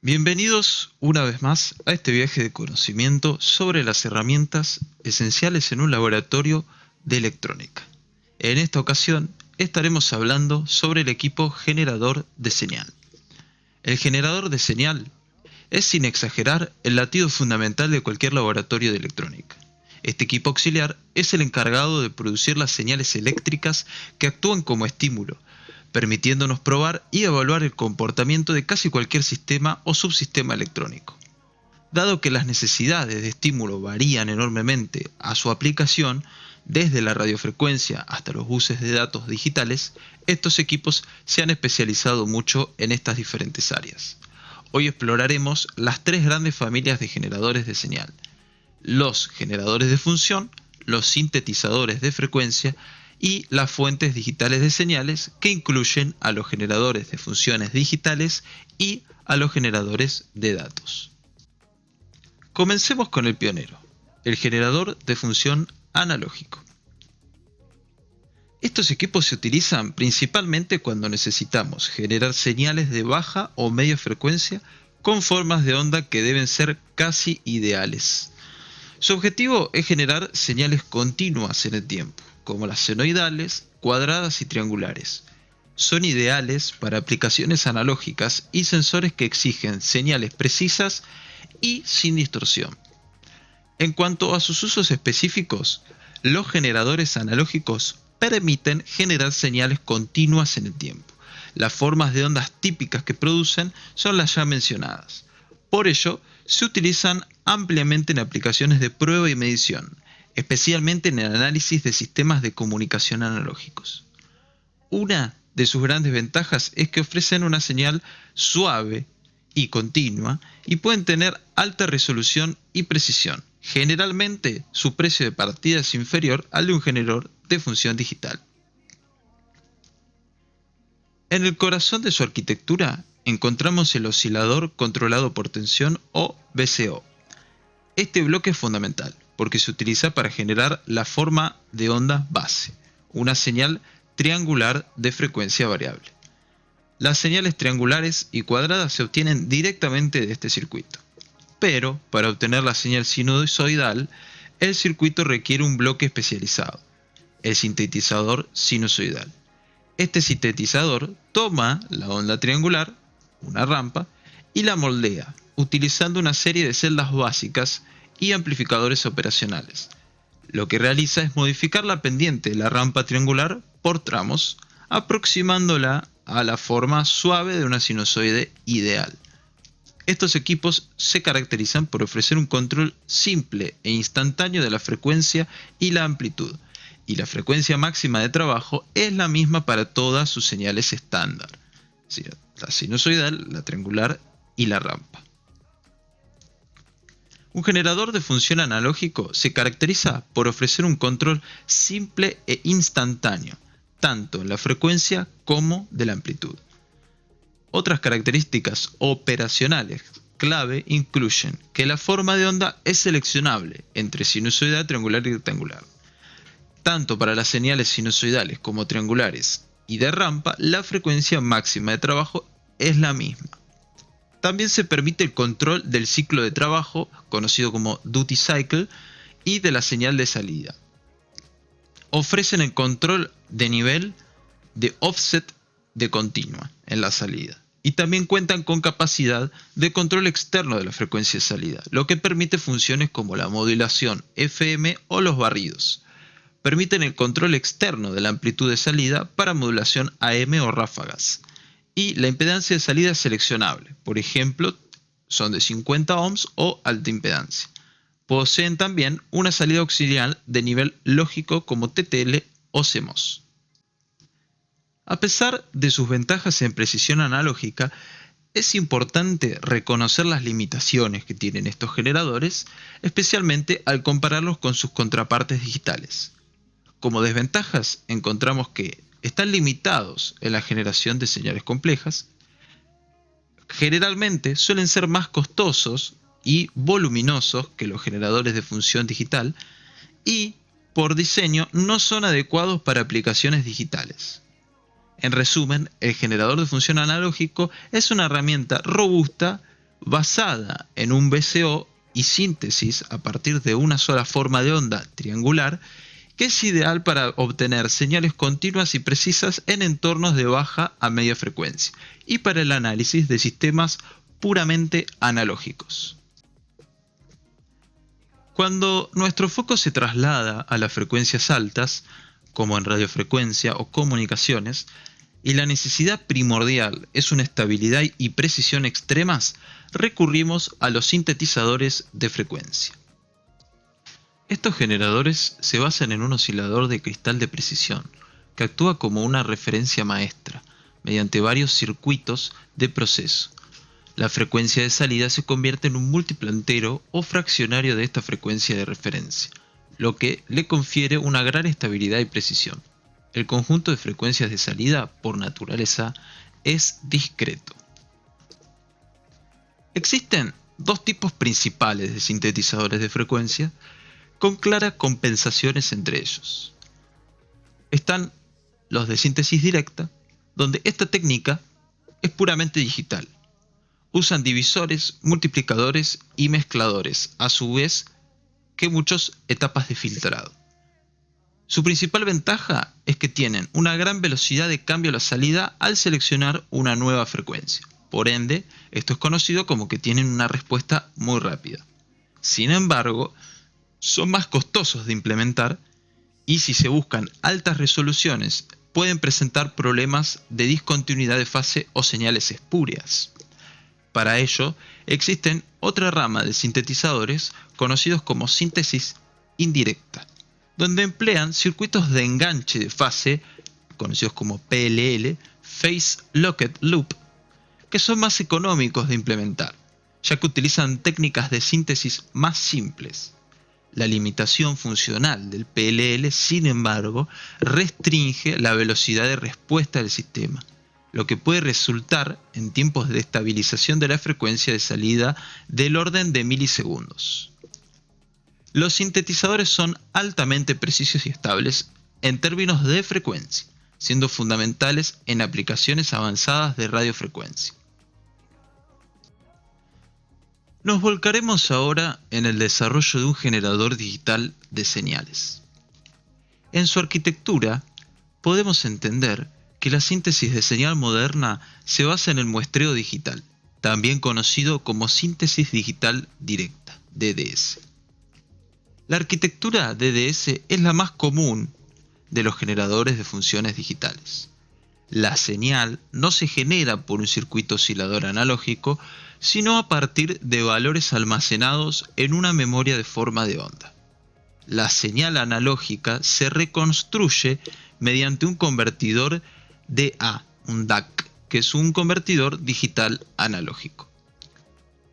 Bienvenidos una vez más a este viaje de conocimiento sobre las herramientas esenciales en un laboratorio de electrónica. En esta ocasión estaremos hablando sobre el equipo generador de señal. El generador de señal es, sin exagerar, el latido fundamental de cualquier laboratorio de electrónica. Este equipo auxiliar es el encargado de producir las señales eléctricas que actúan como estímulo, permitiéndonos probar y evaluar el comportamiento de casi cualquier sistema o subsistema electrónico. Dado que las necesidades de estímulo varían enormemente a su aplicación, desde la radiofrecuencia hasta los buses de datos digitales, estos equipos se han especializado mucho en estas diferentes áreas. Hoy exploraremos las tres grandes familias de generadores de señal: los generadores de función, los sintetizadores de frecuencia y las fuentes digitales de señales, que incluyen a los generadores de funciones digitales y a los generadores de datos. Comencemos con el pionero, el generador de función analógico. Estos equipos se utilizan principalmente cuando necesitamos generar señales de baja o media frecuencia con formas de onda que deben ser casi ideales. Su objetivo es generar señales continuas en el tiempo, como las senoidales, cuadradas y triangulares. Son ideales para aplicaciones analógicas y sensores que exigen señales precisas y sin distorsión. En cuanto a sus usos específicos, los generadores analógicos permiten generar señales continuas en el tiempo. Las formas de ondas típicas que producen son las ya mencionadas. Por ello, se utilizan ampliamente en aplicaciones de prueba y medición, especialmente en el análisis de sistemas de comunicación analógicos. Una de sus grandes ventajas es que ofrecen una señal suave y continua y pueden tener alta resolución y precisión. Generalmente, su precio de partida es inferior al de un generador de función digital. En el corazón de su arquitectura encontramos el oscilador controlado por tensión o VCO. Este bloque es fundamental porque se utiliza para generar la forma de onda base, una señal triangular de frecuencia variable. Las señales triangulares y cuadradas se obtienen directamente de este circuito, pero para obtener la señal sinusoidal, el circuito requiere un bloque especializado, el sintetizador sinusoidal. Este sintetizador toma la onda triangular, una rampa, y la moldea, utilizando una serie de celdas básicas y amplificadores operacionales. Lo que realiza es modificar la pendiente de la rampa triangular por tramos, aproximándola a la forma suave de una sinusoide ideal. Estos equipos se caracterizan por ofrecer un control simple e instantáneo de la frecuencia y la amplitud, y la frecuencia máxima de trabajo es la misma para todas sus señales estándar, es decir, la sinusoidal, la triangular y la rampa. Un generador de función analógico se caracteriza por ofrecer un control simple e instantáneo, tanto en la frecuencia como de la amplitud. Otras características operacionales clave incluyen que la forma de onda es seleccionable entre sinusoidal, triangular y rectangular. Tanto para las señales sinusoidales como triangulares y de rampa, la frecuencia máxima de trabajo es la misma. También se permite el control del ciclo de trabajo, conocido como duty cycle, y de la señal de salida. Ofrecen el control de nivel de offset de continua en la salida. Y también cuentan con capacidad de control externo de la frecuencia de salida, lo que permite funciones como la modulación FM o los barridos. Permiten el control externo de la amplitud de salida para modulación AM o ráfagas. Y la impedancia de salida es seleccionable, por ejemplo, son de 50 ohms o alta impedancia. Poseen también una salida auxiliar de nivel lógico como TTL o CMOS. A pesar de sus ventajas en precisión analógica, es importante reconocer las limitaciones que tienen estos generadores, especialmente al compararlos con sus contrapartes digitales. Como desventajas encontramos que están limitados en la generación de señales complejas, generalmente suelen ser más costosos y voluminosos que los generadores de función digital y, por diseño, no son adecuados para aplicaciones digitales. En resumen, el generador de función analógico es una herramienta robusta basada en un VCO y síntesis a partir de una sola forma de onda triangular, que es ideal para obtener señales continuas y precisas en entornos de baja a media frecuencia y para el análisis de sistemas puramente analógicos. Cuando nuestro foco se traslada a las frecuencias altas, como en radiofrecuencia o comunicaciones, y la necesidad primordial es una estabilidad y precisión extremas, recurrimos a los sintetizadores de frecuencia. Estos generadores se basan en un oscilador de cristal de precisión, que actúa como una referencia maestra, mediante varios circuitos de proceso. La frecuencia de salida se convierte en un múltiplo entero o fraccionario de esta frecuencia de referencia, lo que le confiere una gran estabilidad y precisión. El conjunto de frecuencias de salida, por naturaleza, es discreto. Existen dos tipos principales de sintetizadores de frecuencia, con claras compensaciones entre ellos. Están los de síntesis directa, donde esta técnica es puramente digital. Usan divisores, multiplicadores y mezcladores, a su vez que muchas etapas de filtrado. Su principal ventaja es que tienen una gran velocidad de cambio a la salida al seleccionar una nueva frecuencia. Por ende, esto es conocido como que tienen una respuesta muy rápida. Sin embargo, son más costosos de implementar y si se buscan altas resoluciones, pueden presentar problemas de discontinuidad de fase o señales espurias. Para ello, existen otra rama de sintetizadores conocidos como síntesis indirecta, donde emplean circuitos de enganche de fase, conocidos como PLL, Phase Locked Loop, que son más económicos de implementar, ya que utilizan técnicas de síntesis más simples. La limitación funcional del PLL, sin embargo, restringe la velocidad de respuesta del sistema, lo que puede resultar en tiempos de estabilización de la frecuencia de salida del orden de milisegundos. Los sintetizadores son altamente precisos y estables en términos de frecuencia, siendo fundamentales en aplicaciones avanzadas de radiofrecuencia. Nos volcaremos ahora en el desarrollo de un generador digital de señales. En su arquitectura, podemos entender que la síntesis de señal moderna se basa en el muestreo digital, también conocido como síntesis digital directa, DDS. La arquitectura DDS es la más común de los generadores de funciones digitales. La señal no se genera por un circuito oscilador analógico, sino a partir de valores almacenados en una memoria de forma de onda. La señal analógica se reconstruye mediante un convertidor DA, un DAC, que es un convertidor digital analógico.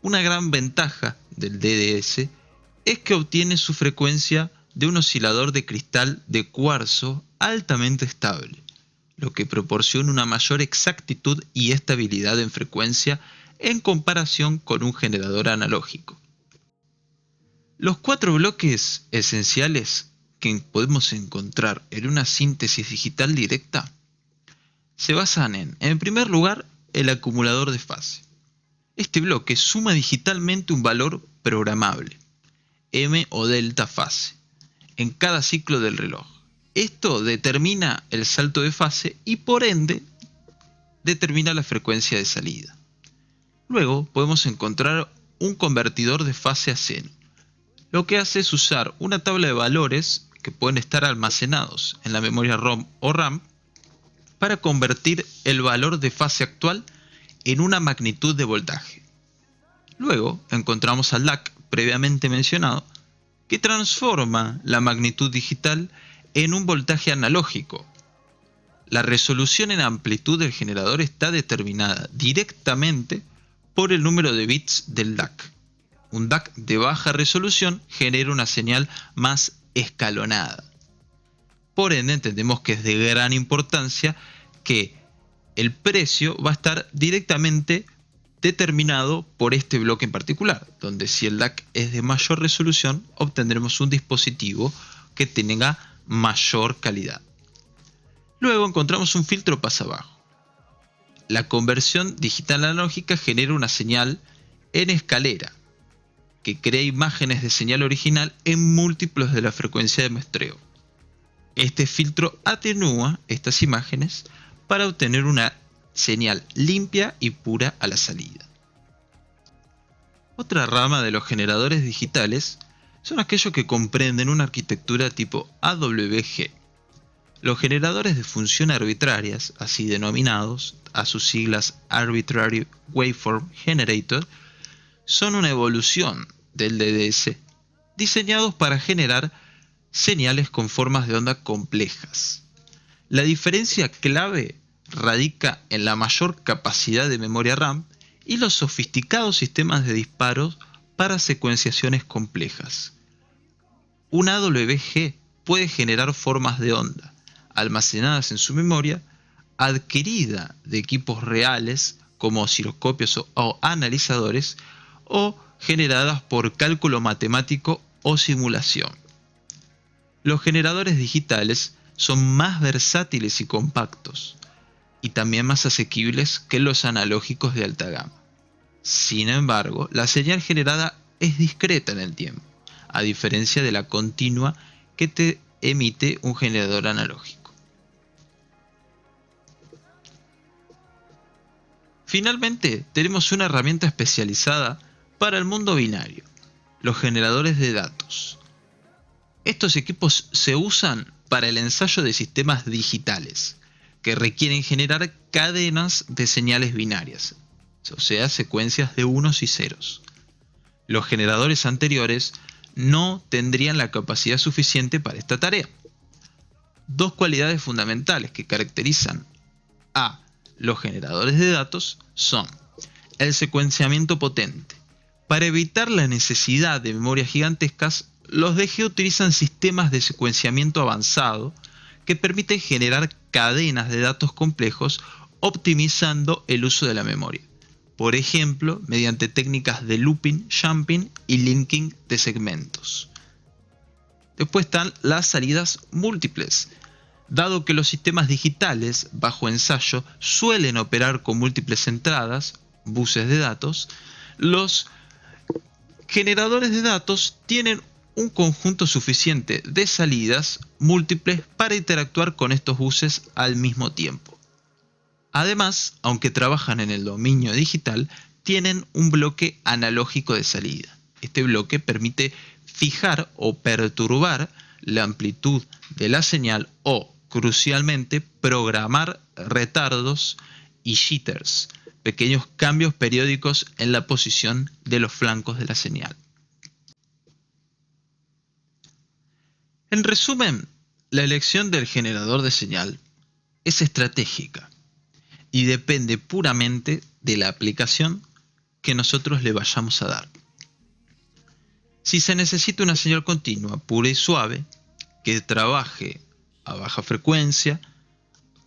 Una gran ventaja del DDS es que obtiene su frecuencia de un oscilador de cristal de cuarzo altamente estable, lo que proporciona una mayor exactitud y estabilidad en frecuencia en comparación con un generador analógico. Los 4 bloques esenciales que podemos encontrar en una síntesis digital directa se basan en primer lugar, el acumulador de fase. Este bloque suma digitalmente un valor programable, M o delta fase, en cada ciclo del reloj. Esto determina el salto de fase y por ende determina la frecuencia de salida. Luego podemos encontrar un convertidor de fase a seno. Lo que hace es usar una tabla de valores que pueden estar almacenados en la memoria ROM o RAM para convertir el valor de fase actual en una magnitud de voltaje. Luego encontramos al DAC previamente mencionado, que transforma la magnitud digital en un voltaje analógico. La resolución en amplitud del generador está determinada directamente por el número de bits del DAC. Un DAC de baja resolución genera una señal más escalonada. Por ende, entendemos que es de gran importancia que el precio va a estar directamente determinado por este bloque en particular, donde si el DAC es de mayor resolución, obtendremos un dispositivo que tenga mayor calidad. Luego encontramos un filtro pasabajo. La conversión digital analógica genera una señal en escalera, que crea imágenes de señal original en múltiplos de la frecuencia de muestreo. Este filtro atenúa estas imágenes para obtener una señal limpia y pura a la salida. Otra rama de los generadores digitales son aquellos que comprenden una arquitectura tipo AWG. Los generadores de función arbitrarias, así denominados, a sus siglas Arbitrary Waveform Generator, son una evolución del DDS, diseñados para generar señales con formas de onda complejas. La diferencia clave radica en la mayor capacidad de memoria RAM y los sofisticados sistemas de disparos para secuenciaciones complejas. Un AWG puede generar formas de onda almacenadas en su memoria, adquirida de equipos reales como osciloscopios o analizadores, o generadas por cálculo matemático o simulación. Los generadores digitales son más versátiles y compactos, y también más asequibles que los analógicos de alta gama. Sin embargo, la señal generada es discreta en el tiempo, a diferencia de la continua que te emite un generador analógico. Finalmente, tenemos una herramienta especializada para el mundo binario, los generadores de datos. Estos equipos se usan para el ensayo de sistemas digitales, que requieren generar cadenas de señales binarias, o sea, secuencias de unos y ceros. Los generadores anteriores no tendrían la capacidad suficiente para esta tarea. Dos cualidades fundamentales que caracterizan a los generadores de datos son el secuenciamiento potente. Para evitar la necesidad de memorias gigantescas, los DG utilizan sistemas de secuenciamiento avanzado que permiten generar cadenas de datos complejos optimizando el uso de la memoria. Por ejemplo, mediante técnicas de looping, jumping y linking de segmentos. Después están las salidas múltiples. Dado que los sistemas digitales bajo ensayo suelen operar con múltiples entradas, buses de datos, los generadores de datos tienen un conjunto suficiente de salidas múltiples para interactuar con estos buses al mismo tiempo. Además, aunque trabajan en el dominio digital, tienen un bloque analógico de salida. Este bloque permite fijar o perturbar la amplitud de la señal o, crucialmente, programar retardos y jitters, pequeños cambios periódicos en la posición de los flancos de la señal. En resumen, la elección del generador de señal es estratégica y depende puramente de la aplicación que nosotros le vayamos a dar. Si se necesita una señal continua, pura y suave, que trabaje a baja frecuencia,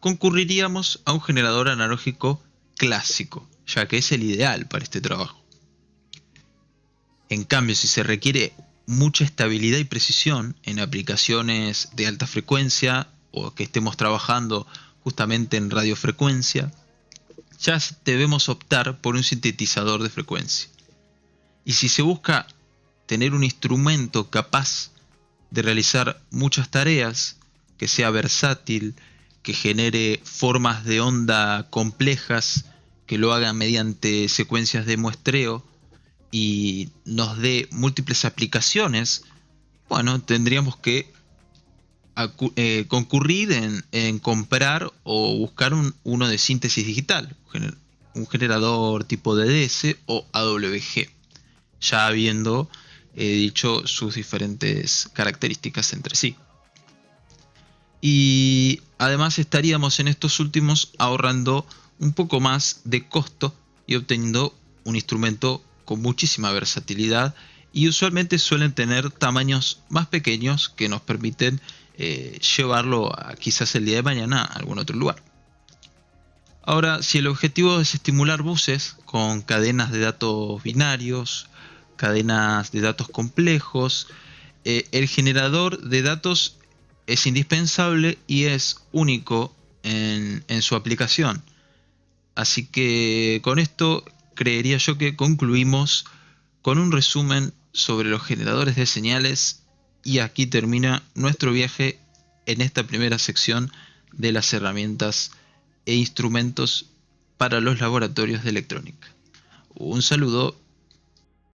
concurriríamos a un generador analógico clásico, ya que es el ideal para este trabajo. En cambio, si se requiere mucha estabilidad y precisión en aplicaciones de alta frecuencia o que estemos trabajando justamente en radiofrecuencia, ya debemos optar por un sintetizador de frecuencia. Y si se busca tener un instrumento capaz de realizar muchas tareas, que sea versátil, que genere formas de onda complejas, que lo haga mediante secuencias de muestreo y nos dé múltiples aplicaciones, bueno, tendríamos que concurrir en comprar o buscar uno de síntesis digital, un generador tipo DDS o AWG, ya habiendo dicho sus diferentes características entre sí. Y además estaríamos en estos últimos ahorrando un poco más de costo y obteniendo un instrumento con muchísima versatilidad, y usualmente suelen tener tamaños más pequeños que nos permiten llevarlo quizás el día de mañana a algún otro lugar. Ahora, si el objetivo es estimular buses con cadenas de datos binarios, cadenas de datos complejos, el generador de datos es indispensable y es único en su aplicación. Así que con esto creería yo que concluimos con un resumen sobre los generadores de señales y aquí termina nuestro viaje en esta primera sección de las herramientas e instrumentos para los laboratorios de electrónica. Un saludo